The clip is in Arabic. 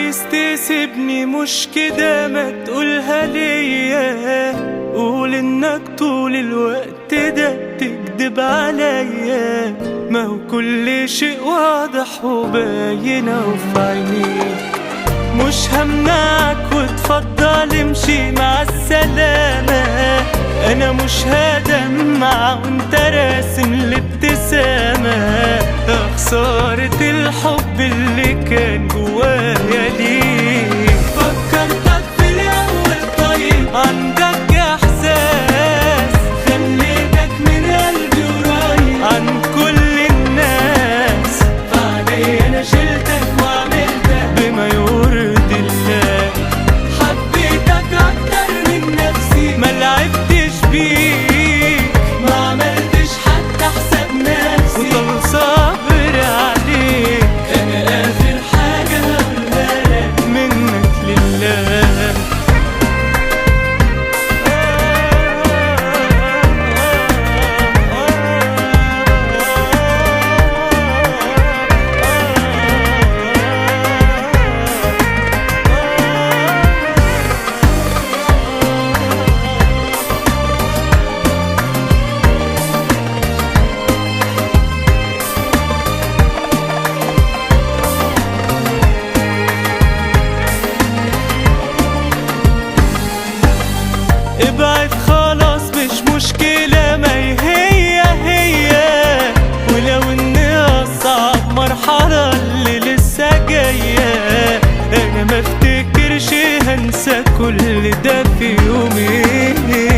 عايز تسيبني مش كده ما تقولها ليا، قول انك طول الوقت ده تكدب عليا، ما هو كل شيء واضح وباين وفي عينيك. مش همنعك وتفضل امشي مع السلامة، انا مش هدمع وانت راسم الابتسامة، خسارة الحب اللي كان جوايا ليك. فكرتك في الاول طيب عندك احساس، خليتك من قلبي قريب عن كل الناس، فعلي انا شلتك وعملتك بما يرضي الله. حبيتك اكتر من نفسي ما لعبتش بيك، ما عملتش حتى حساب نفسي وطول صبري عليك. انا اخر حاجة هقولها لك منك لله. ابعد خلاص مش مشكلة، ما هي ولو اني اصعب مرحلة اللي لسه جاية، انا ما افتكرش هنسى كل ده في يومين.